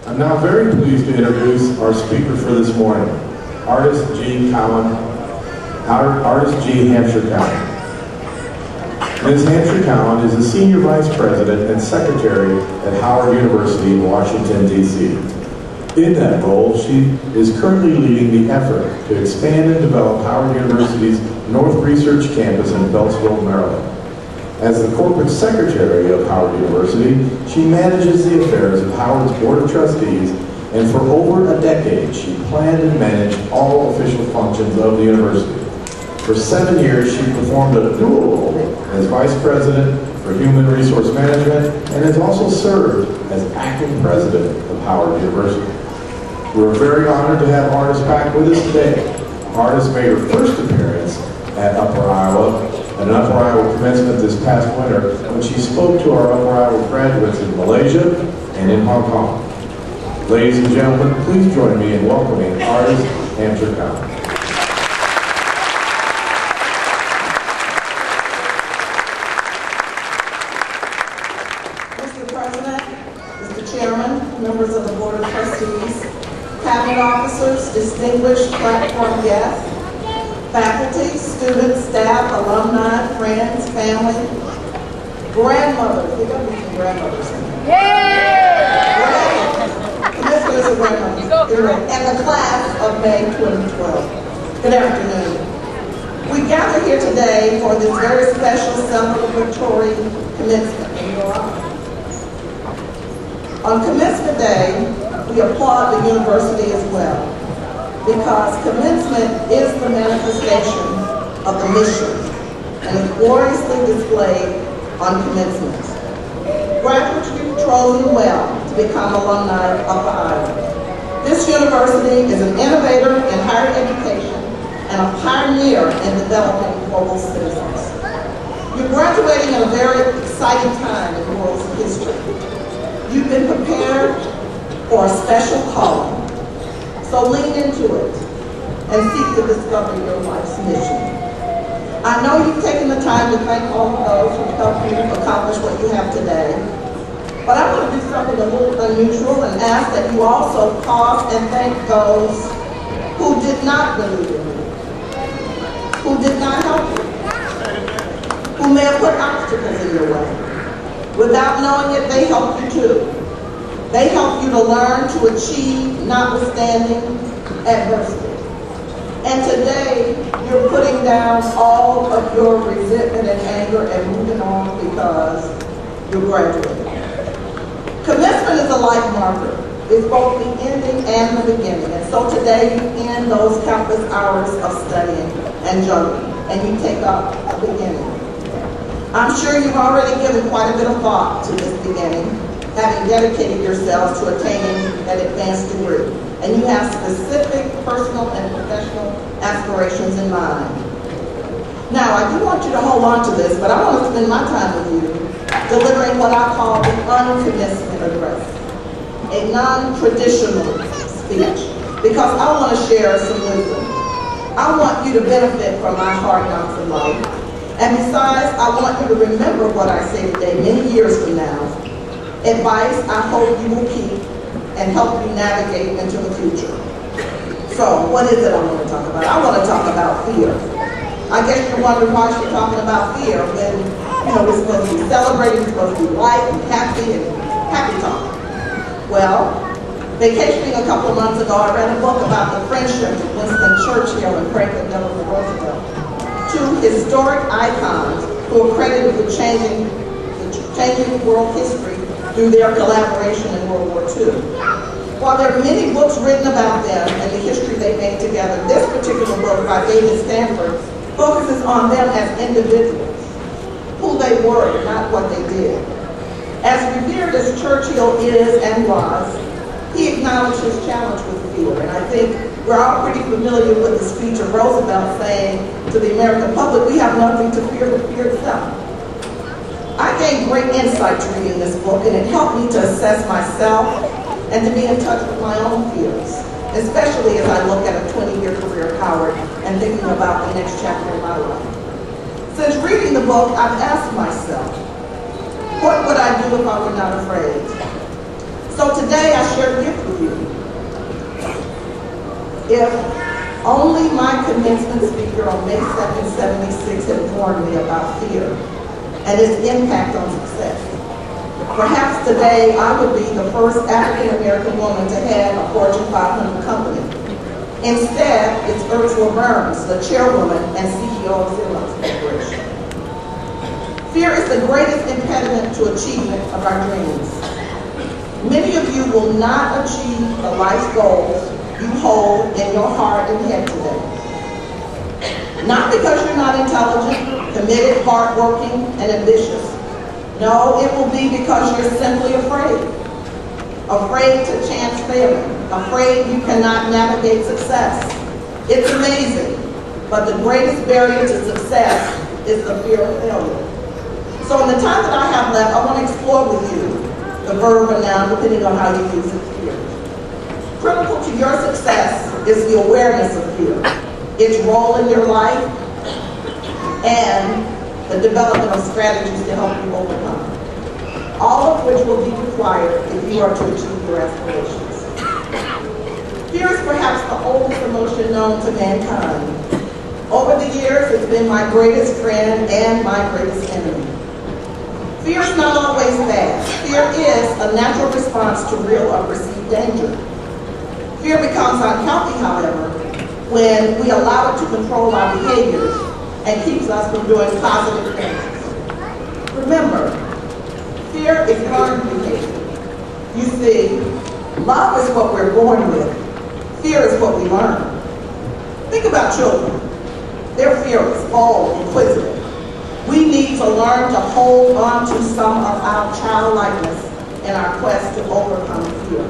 I'm now very pleased to introduce our speaker for this morning, Artis G. Artis G. Hampshire-Cowan. Ms. Hampshire-Cowan is the Senior Vice President and Secretary at Howard University in Washington, D.C. In that role, she is currently leading the effort to expand and develop Howard University's North Research Campus in Beltsville, Maryland. As the Corporate Secretary of Howard University, she manages the affairs of Howard's Board of Trustees, and for over a decade, she planned and managed all official functions of the university. For 7 years, she performed a dual role as Vice President for Human Resource Management and has also served as Acting President of Howard University. We're very honored to have Artis back with us today. Artis made her first appearance at Upper Iowa, at an Upper Iowa commencement this past winter, when she spoke to our Upper Iowa graduates in Malaysia and in Hong Kong. Ladies and gentlemen, please join me in welcoming Artis Hampshire-Cowan. Mr. President, Mr. Chairman, members of the Board of Trustees, Cabinet officers, distinguished platform guests, faculty, students, staff, alumni, friends, family, grandmothers. We got some grandmothers in here. Yeah! Commissioners and grandmothers. And the class of May 2012. Good afternoon. We gather here today for this very special celebratory commencement in your honor. On Commencement Day, we applaud the university as well, because commencement is the manifestation of the mission and is gloriously displayed on commencement. Graduates were chosen well to become alumni of Upper Iowa. This university is an innovator in higher education and a pioneer in developing global citizens. You're graduating at a very exciting time in the world's history. You've been prepared for a special calling. So lean into it and seek to discover your life's mission. I know you've taken the time to thank all of those who helped you accomplish what you have today, but I want to do something a little unusual and ask that you also pause and thank those who did not believe in you, who did not help you, who may have put obstacles in your way. Without knowing it, they helped you too. They help you to learn to achieve notwithstanding adversity. And today, you're putting down all of your resentment and anger and moving on because you're graduating. Commencement is a life marker. It's both the ending and the beginning. And so today, you end those countless hours of studying and juggling, and you take up a beginning. I'm sure you've already given quite a bit of thought to this beginning, having dedicated yourselves to attaining that advanced degree. And you have specific personal and professional aspirations in mind. Now, I do want you to hold on to this, but I want to spend my time with you delivering what I call the uncommissioned address, a non-traditional speech, because I want to share some wisdom. I want you to benefit from my hard knocks in life. And besides, I want you to remember what I say today many years from now. Advice I hope you will keep and help you navigate into the future. So, what is it I want to talk about? I want to talk about fear. I guess you're wondering why she's talking about fear when, we're supposed to be celebrating, we're supposed to be light and happy talk. Well, vacationing a couple of months ago, I read a book about the friendship of Winston Churchill and Franklin Delano Roosevelt, two historic icons who are credited with changing world history through their collaboration in World War II. While there are many books written about them and the history they made together, this particular book by David Stanford focuses on them as individuals, who they were, not what they did. As revered as Churchill is and was, he acknowledged his challenge with fear, and I think we're all pretty familiar with the speech of Roosevelt saying to the American public, we have nothing to fear but fear itself. I gained great insight to reading this book, and it helped me to assess myself and to be in touch with my own fears, especially as I look at a 20-year career at Howard and thinking about the next chapter in my life. Since reading the book, I've asked myself, what would I do if I were not afraid? So today I share a gift with you. If only my commencement speaker on May 2nd, 76 had warned me about fear and its impact on success, perhaps today I would be the first African-American woman to head a Fortune 500 company. Instead, it's Ursula Burns, the chairwoman and CEO of Xerox Corporation. Fear is the greatest impediment to achievement of our dreams. Many of you will not achieve the life goals you hold in your heart and head today. Not because you're not intelligent, committed, hardworking, and ambitious. No, it will be because you're simply afraid. Afraid to chance failing. Afraid you cannot navigate success. It's amazing, but the greatest barrier to success is the fear of failure. So in the time that I have left, I want to explore with you the verb or noun, depending on how you use it, fear. Critical to your success is the awareness of fear, its role in your life, and the development of strategies to help you overcome it. All of which will be required if you are to achieve your aspirations. Fear is perhaps the oldest emotion known to mankind. Over the years, it's been my greatest friend and my greatest enemy. Fear is not always bad. Fear is a natural response to real or perceived danger. Fear becomes unhealthy, however, when we allow it to control our behaviors and keeps us from doing positive things. Remember, fear is learned behavior. You see, love is what we're born with. Fear is what we learn. Think about children. They're fearless, bold, inquisitive. We need to learn to hold on to some of our childlikeness in our quest to overcome fear.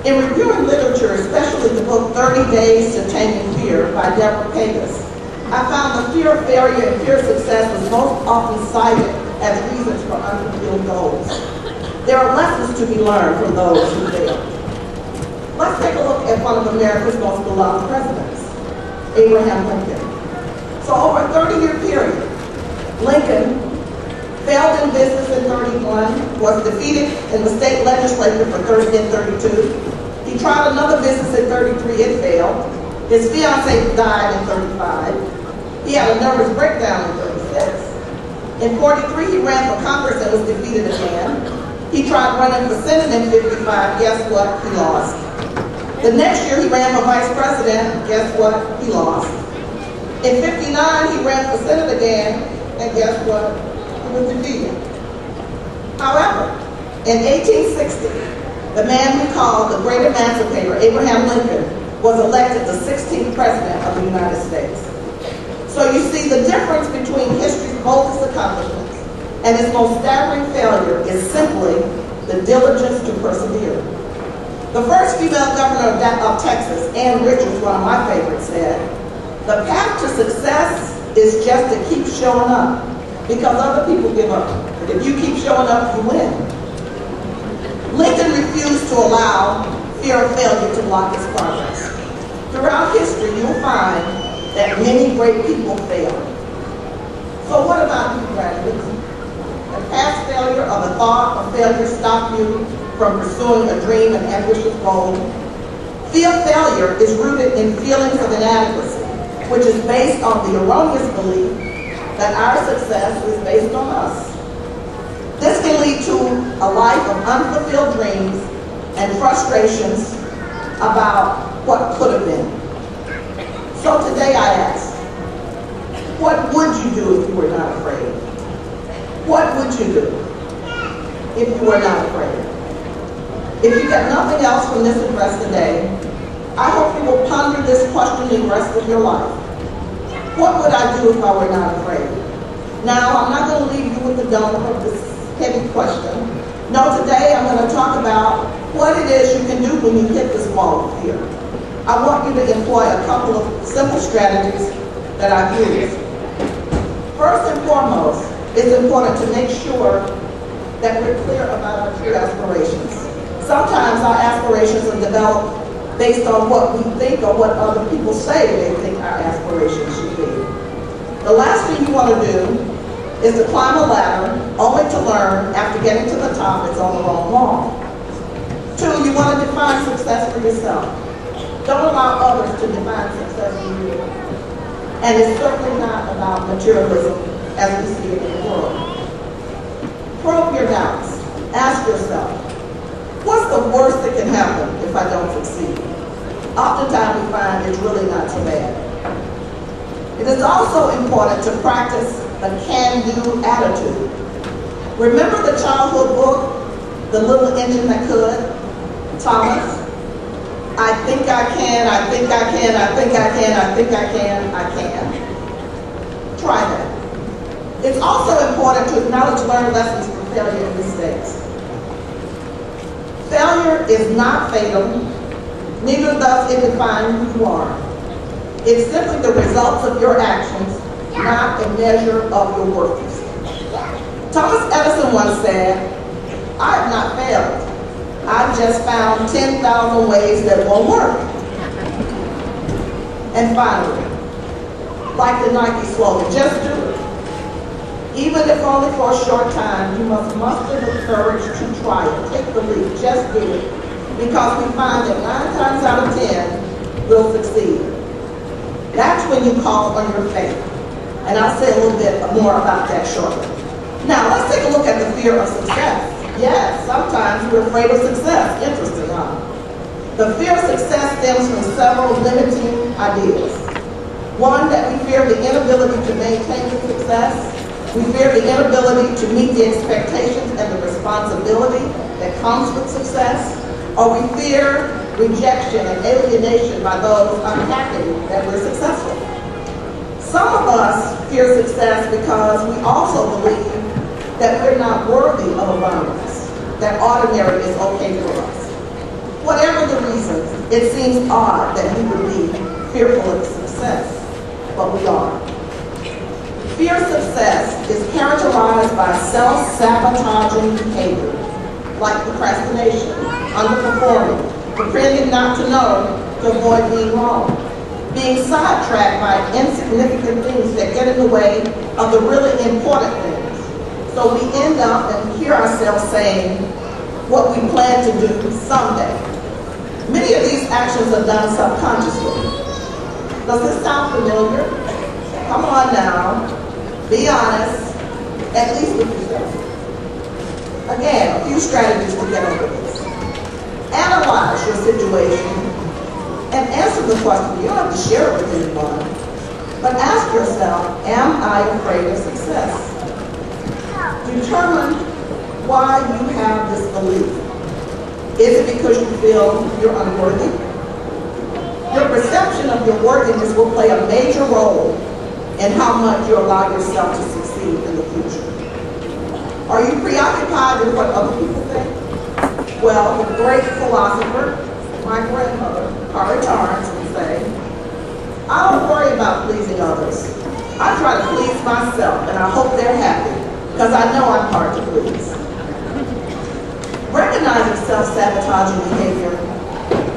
In reviewing literature, especially the book 30 Days to Taming Fear by Deborah Pegas, I found the fear of failure and fear of success was most often cited as reasons for unfulfilled goals. There are lessons to be learned from those who failed. Let's take a look at one of America's most beloved presidents, Abraham Lincoln. So over a 30-year period, Lincoln failed in business in 31, was defeated in the state legislature in 32. He tried another business in 33, it failed. His fiancée died in 35. He had a nervous breakdown in 36. In 43, he ran for Congress and was defeated again. He tried running for Senate in 55. Guess what? He lost. The next year, he ran for Vice President. Guess what? He lost. In 59, he ran for Senate again, and guess what? He was defeated. However, in 1860, the man we call the Great Emancipator, Abraham Lincoln, was elected the 16th President of the United States. So you see, the difference between history's boldest accomplishments and its most staggering failure is simply the diligence to persevere. The first female governor of Texas, Ann Richards, one of my favorites, said, "The path to success is just to keep showing up, because other people give up. But if you keep showing up, you win." Lincoln refused to allow fear of failure to block his progress. Throughout history, you'll find that many great people fail. So what about you, graduates? Has past failure or the thought of failure stop you from pursuing a dream and ambitious goal? Fear of failure is rooted in feelings of inadequacy, which is based on the erroneous belief that our success is based on us. This can lead to a life of unfulfilled dreams and frustrations about what could have been. So today I ask, what would you do if you were not afraid? What would you do if you were not afraid? If you get nothing else from this address today, I hope you will ponder this question the rest of your life. What would I do if I were not afraid? Now, I'm not going to leave you with the donut of this heavy question. No, today I'm going to talk about what it is you can do when you hit this wall of fear. I want you to employ a couple of simple strategies that I've used. First and foremost, it's important to make sure that we're clear about our true aspirations. Sometimes our aspirations are developed based on what we think or what other people say they think our aspirations should be. The last thing you want to do is to climb a ladder only to learn after getting to the top it's on the wrong wall. Two, you want to define success for yourself. Don't allow others to define success for you. And it's certainly not about materialism as we see it in the world. Probe your doubts. Ask yourself, what's the worst that can happen if I don't succeed? Oftentimes we find it's really not so bad. It is also important to practice a can-do attitude. Remember the childhood book, The Little Engine That Could? Thomas? I think I can, I think I can, I think I can, I think I can, I can. Try that. It's also important to acknowledge learned lessons from failure and mistakes. Failure is not fatal, neither does it define who you are. It's simply the results of your actions, not a measure of your worth. Thomas Edison once said, I have not failed. I've just found 10,000 ways that won't work. And finally, like the Nike slogan, just do it. Even if only for a short time, you must muster the courage to try it. Take the leap, just do it. Because we find that 9 times out of 10, we'll succeed. That's when you call on your faith. And I'll say a little bit more about that shortly. Now, let's take a look at the fear of success. Yes, sometimes we're afraid of success. Interesting, huh? The fear of success stems from several limiting ideas. One, that we fear the inability to maintain the success. We fear the inability to meet the expectations and the responsibility that comes with success. Or we fear rejection and alienation by those unhappy that we're successful. Some of us fear success because we also believe that we're not worthy of abundance, that ordinary is okay for us. Whatever the reasons, it seems odd that we would be fearful of success, but we are. Fear of success is characterized by self-sabotaging behavior, like procrastination, underperforming, pretending not to know to avoid being wrong, being sidetracked by insignificant things that get in the way of the really important things. So we end up and hear ourselves saying what we plan to do someday. Many of these actions are done subconsciously. Does this sound familiar? Come on now. Be honest, at least with yourself. Again, a few strategies to get over this. Analyze your situation and answer the question. You don't have to share it with anyone, but ask yourself, am I afraid of success? Determine why you have this belief. Is it because you feel you're unworthy? Your perception of your worthiness will play a major role in how much you allow yourself to succeed in the future. Are you preoccupied with what other people think? Well, the great philosopher, my grandmother, Carrie Torrance, would say, I don't worry about pleasing others. I try to please myself, and I hope they're happy, because I know I'm hard to please. Recognizing self-sabotaging behavior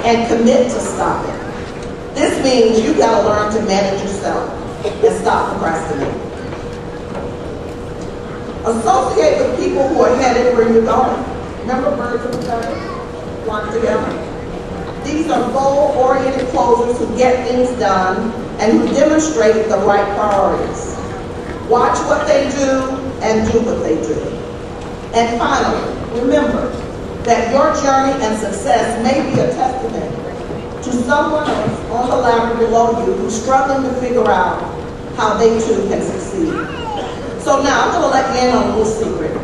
and commit to stop it. This means you got to learn to manage yourself and stop procrastinating. Associate with people who are headed where you're going. Remember birds of a feather flock together? These are goal-oriented closers who get things done and who demonstrate the right priorities. Watch what they do and do what they do. And finally, remember that your journey and success may be a testament to someone else on the ladder below you who's struggling to figure out how they too can succeed. So now I'm going to let you in on a little secret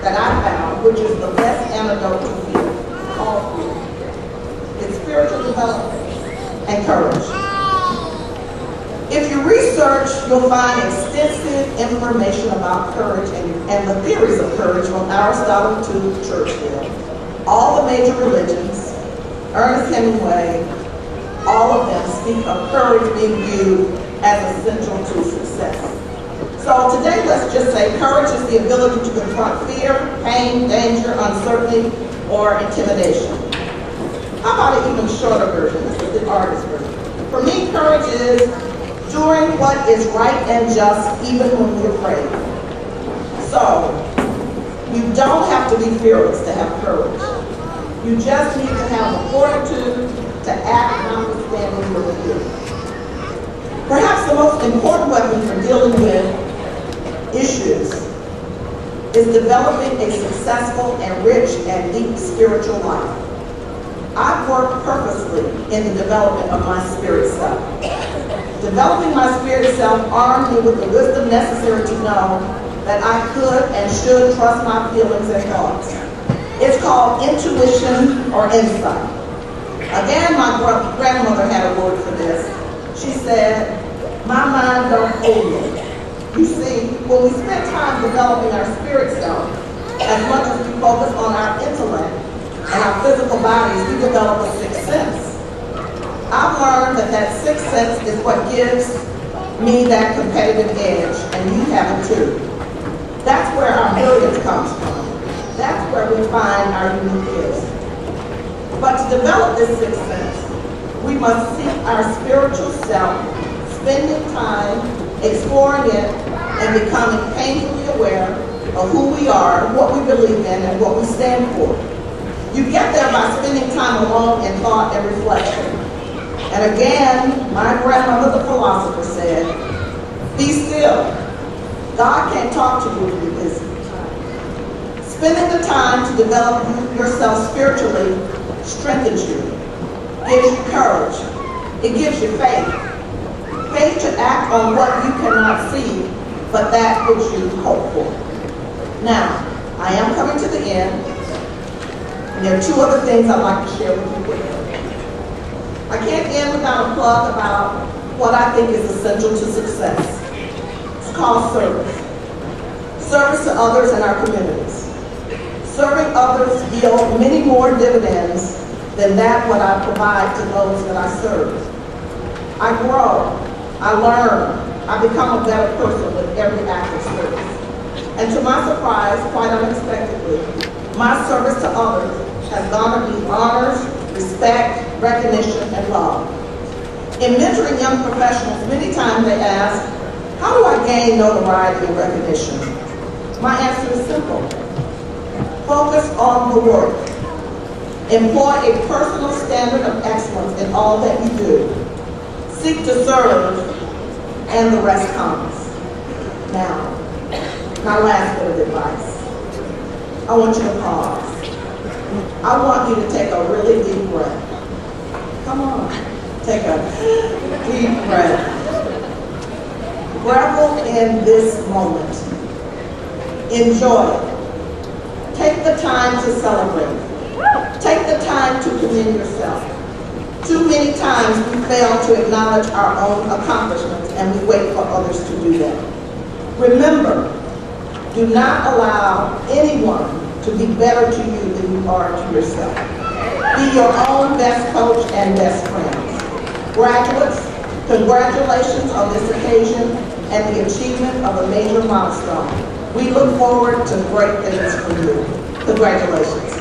that I found, which is the best antidote to fear, called fear. It's spiritual development and courage. If you research, you'll find extensive information about courage and the theories of courage from Aristotle to Churchill. All the major religions, Ernest Hemingway, all of them speak of courage being viewed as essential to success. So today, let's just say courage is the ability to confront fear, pain, danger, uncertainty, or intimidation. How about an even shorter version? This is the Artis version. For me, courage is doing what is right and just even when we're afraid. So, you don't have to be fearless to have courage. You just need to have the fortitude to act notwithstanding your fear. Perhaps the most important weapon for dealing with issues is developing a successful and rich and deep spiritual life. I've worked purposely in the development of my spirit self. Developing my spirit self armed me with the wisdom necessary to know that I could and should trust my feelings and thoughts. It's called intuition or insight. Again, my grandmother had a word for this. She said, "My mind don't fool me." You see, when we spend time developing our spirit self, as much as we focus on our intellect and our physical bodies, we develop a sixth sense. I've learned that sixth sense is what gives me that competitive edge, and you have it too. That's where our brilliance comes from. That's where we find our unique gifts. But to develop this sixth sense, we must seek our spiritual self, spending time exploring it and becoming painfully aware of who we are, what we believe in, and what we stand for. You get there by spending time alone in thought and reflection. And again, my grandmother, the philosopher, said, "Be still. God can't talk to you if you're busy." Spending the time to develop yourself spiritually strengthens you, gives you courage, it gives you faith. Faith to act on what you cannot see, but that which you hope for. Now, I am coming to the end, and there are two other things I'd like to share with you quickly. I can't end without a plug about what I think is essential to success. It's called service. Service to others in our communities. Serving others yield many more dividends than that what I provide to those that I serve. I grow, I learn, I become a better person with every act of service. And to my surprise, quite unexpectedly, my service to others has garnered me honors, respect, recognition, and love. In mentoring young professionals, many times they ask, how do I gain notoriety and recognition? My answer is simple. Focus on the work. Employ a personal standard of excellence in all that you do. Seek to serve, and the rest comes. Now, my last bit of advice. I want you to pause. I want you to take a really deep breath. Come on, take a deep breath. Revel in this moment. Enjoy it. Take the time to celebrate. Take the time to commend yourself. Too many times we fail to acknowledge our own accomplishments and we wait for others to do that. Remember, do not allow anyone to be better to you than you are to yourself. Be your own best coach and best friend. Graduates, congratulations on this occasion and the achievement of a major milestone. We look forward to great things from you. Congratulations.